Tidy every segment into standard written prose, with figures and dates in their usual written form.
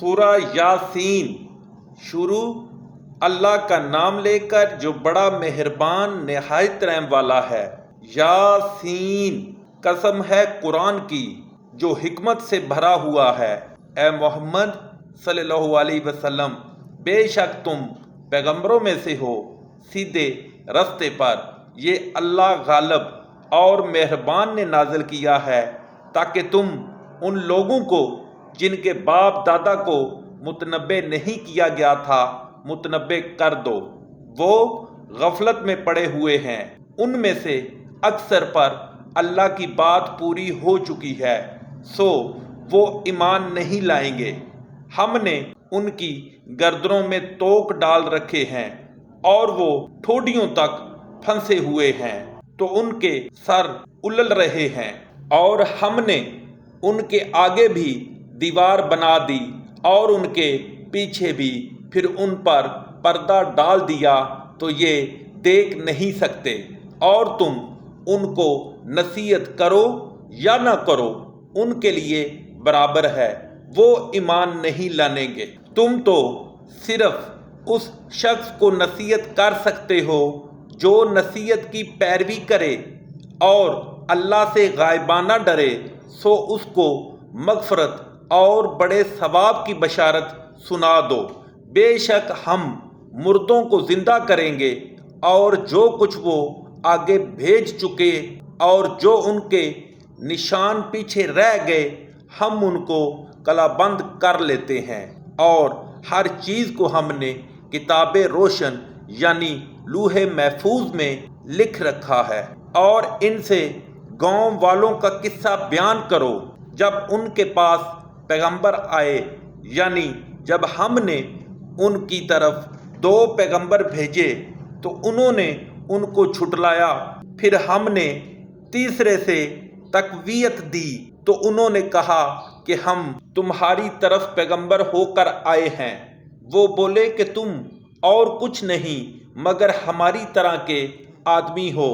سورہ یاسین شروع اللہ کا نام لے کر جو بڑا مہربان نہایت رحم والا ہے۔ یاسین قسم ہے قرآن کی جو حکمت سے بھرا ہوا ہے۔ اے محمد صلی اللہ علیہ وسلم، بے شک تم پیغمبروں میں سے ہو سیدھے رستے پر۔ یہ اللہ غالب اور مہربان نے نازل کیا ہے تاکہ تم ان لوگوں کو جن کے باپ دادا کو متنبع نہیں کیا گیا تھا متنبع کر دو۔ وہ غفلت میں پڑے ہوئے ہیں، ان میں سے اکثر پر اللہ کی بات پوری ہو چکی ہے، سو وہ ایمان نہیں لائیں گے۔ ہم نے ان کی گردنوں میں توق ڈال رکھے ہیں اور وہ ٹھوڈیوں تک پھنسے ہوئے ہیں تو ان کے سر الل رہے ہیں، اور ہم نے ان کے آگے بھی دیوار بنا دی اور ان کے پیچھے بھی، پھر ان پر پردہ ڈال دیا تو یہ دیکھ نہیں سکتے، اور تم ان کو نصیحت کرو یا نہ کرو ان کے لیے برابر ہے، وہ ایمان نہیں لانے گے۔ تم تو صرف اس شخص کو نصیحت کر سکتے ہو جو نصیحت کی پیروی کرے اور اللہ سے غائبانہ ڈرے، سو اس کو مغفرت اور بڑے ثواب کی بشارت سنا دو۔ بے شک ہم مردوں کو زندہ کریں گے، اور جو کچھ وہ آگے بھیج چکے اور جو ان کے نشان پیچھے رہ گئے ہم ان کو کلا بند کر لیتے ہیں، اور ہر چیز کو ہم نے کتاب روشن یعنی لوح محفوظ میں لکھ رکھا ہے۔ اور ان سے قوم والوں کا قصہ بیان کرو جب ان کے پاس پیغمبر آئے، یعنی جب ہم نے ان کی طرف 2 پیغمبر بھیجے تو انہوں نے ان کو جھٹلایا، پھر ہم نے تیسرے سے تقویت دی تو انہوں نے کہا کہ ہم تمہاری طرف پیغمبر ہو کر آئے ہیں۔ وہ بولے کہ تم اور کچھ نہیں مگر ہماری طرح کے آدمی ہو،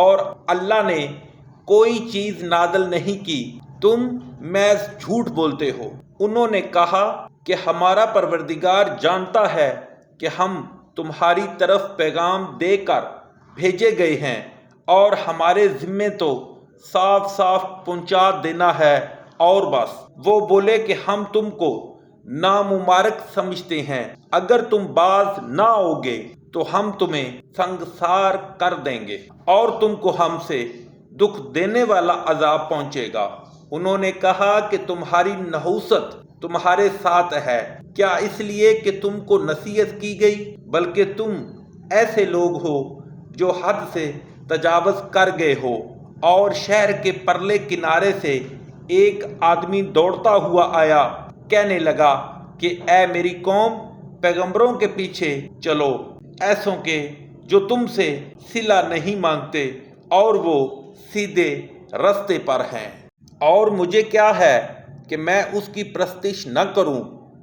اور اللہ نے کوئی چیز نازل نہیں کی، تم محض جھوٹ بولتے ہو۔ انہوں نے کہا کہ ہمارا پروردگار جانتا ہے کہ ہم تمہاری طرف پیغام دے کر بھیجے گئے ہیں، اور ہمارے ذمے تو صاف صاف پہنچا دینا ہے اور بس۔ وہ بولے کہ ہم تم کو نامبارک سمجھتے ہیں، اگر تم باز نہ آؤگے تو ہم تمہیں سنگسار کر دیں گے اور تم کو ہم سے دکھ دینے والا عذاب پہنچے گا۔ انہوں نے کہا کہ تمہاری نحوست تمہارے ساتھ ہے، کیا اس لیے کہ تم کو نصیحت کی گئی؟ بلکہ تم ایسے لوگ ہو جو حد سے تجاوز کر گئے ہو۔ اور شہر کے پرلے کنارے سے ایک آدمی دوڑتا ہوا آیا، کہنے لگا کہ اے میری قوم، پیغمبروں کے پیچھے چلو، ایسوں کے جو تم سے صلہ نہیں مانگتے اور وہ سیدھے رستے پر ہیں۔ اور مجھے کیا ہے کہ میں اس کی پرستش نہ کروں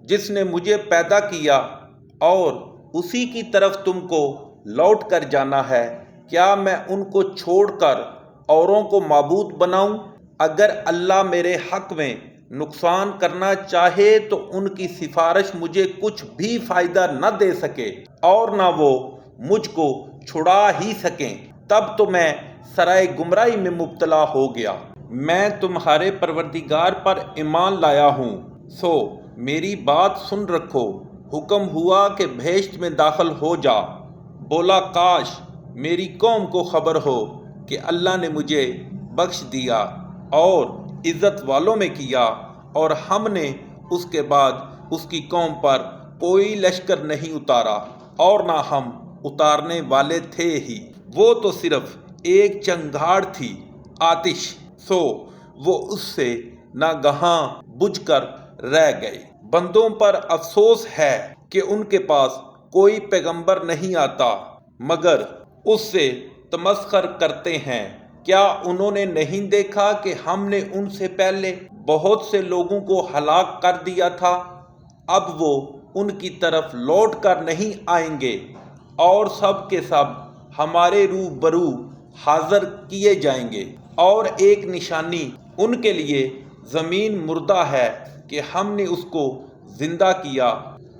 جس نے مجھے پیدا کیا، اور اسی کی طرف تم کو لوٹ کر جانا ہے۔ کیا میں ان کو چھوڑ کر اوروں کو معبود بناؤں؟ اگر اللہ میرے حق میں نقصان کرنا چاہے تو ان کی سفارش مجھے کچھ بھی فائدہ نہ دے سکے اور نہ وہ مجھ کو چھڑا ہی سکیں، تب تو میں سرائے گمراہی میں مبتلا ہو گیا۔ میں تمہارے پروردگار پر ایمان لایا ہوں، سو میری بات سن رکھو۔ حکم ہوا کہ بہشت میں داخل ہو جا۔ بولا کاش میری قوم کو خبر ہو کہ اللہ نے مجھے بخش دیا اور عزت والوں میں کیا، اور ہم نے اس کے بعد اس کی قوم پر کوئی لشکر نہیں اتارا، اور نہ ہم اتارنے والے تھے ہی۔ وہ تو صرف ایک چنگھاڑ تھی، آتش، سو وہ اس سے ناگہاں بجھ کر رہ گئے۔ بندوں پر افسوس ہے کہ ان کے پاس کوئی پیغمبر نہیں آتا مگر اس سے تمسخر کرتے ہیں۔ کیا انہوں نے نہیں دیکھا کہ ہم نے ان سے پہلے بہت سے لوگوں کو ہلاک کر دیا تھا؟ اب وہ ان کی طرف لوٹ کر نہیں آئیں گے، اور سب کے سب ہمارے روبرو حاضر کیے جائیں گے۔ اور ایک نشانی ان کے لیے زمین مردہ ہے کہ ہم نے اس کو زندہ کیا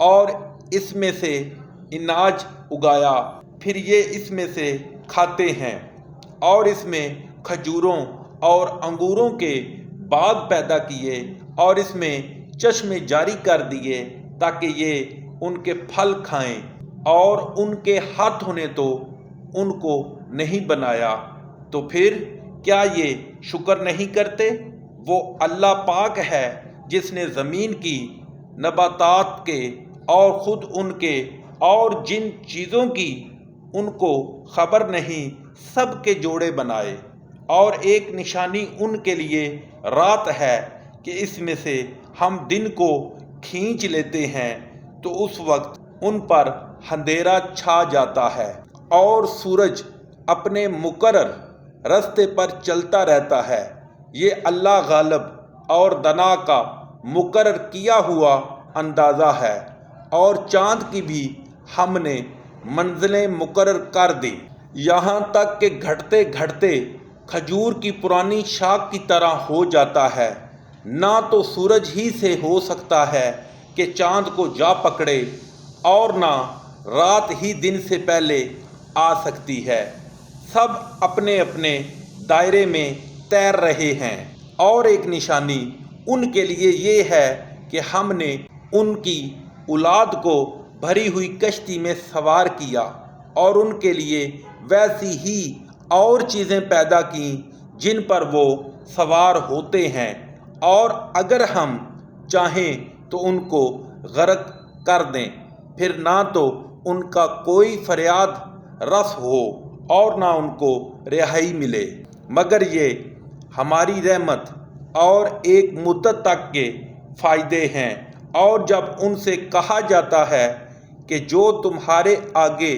اور اس میں سے اناج اگایا، پھر یہ اس میں سے کھاتے ہیں، اور اس میں کھجوروں اور انگوروں کے باغ پیدا کیے اور اس میں چشمے جاری کر دیے تاکہ یہ ان کے پھل کھائیں، اور ان کے ہاتھوں نے تو ان کو نہیں بنایا، تو پھر کیا یہ شکر نہیں کرتے؟ وہ اللہ پاک ہے جس نے زمین کی نباتات کے اور خود ان کے اور جن چیزوں کی ان کو خبر نہیں سب کے جوڑے بنائے، اور ایک نشانی ان کے لیے رات ہے کہ اس میں سے ہم دن کو کھینچ لیتے ہیں تو اس وقت ان پر اندھیرا چھا جاتا ہے، اور سورج اپنے مقرر رستے پر چلتا رہتا ہے۔ یہ اللہ غالب اور دنا کا مقرر کیا ہوا اندازہ ہے، اور چاند کی بھی ہم نے منزلیں مقرر کر دی، یہاں تک کہ گھٹتے گھٹتے کھجور کی پرانی شاخ کی طرح ہو جاتا ہے۔ نہ تو سورج ہی سے ہو سکتا ہے کہ چاند کو جا پکڑے، اور نہ رات ہی دن سے پہلے آ سکتی ہے۔ سب اپنے اپنے دائرے میں تیر رہے ہیں، اور ایک نشانی ان کے لیے یہ ہے کہ ہم نے ان کی اولاد کو بھری ہوئی کشتی میں سوار کیا اور ان کے لیے ویسی ہی اور چیزیں پیدا کیں جن پر وہ سوار ہوتے ہیں، اور اگر ہم چاہیں تو ان کو غرق کر دیں، پھر نہ تو ان کا کوئی فریاد رس ہو اور نہ ان کو رہائی ملے، مگر یہ ہماری رحمت اور ایک مدت تک کے فائدے ہیں۔ اور جب ان سے کہا جاتا ہے کہ جو تمہارے آگے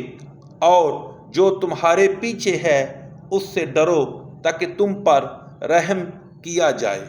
اور جو تمہارے پیچھے ہے اس سے ڈرو تاکہ تم پر رحم کیا جائے۔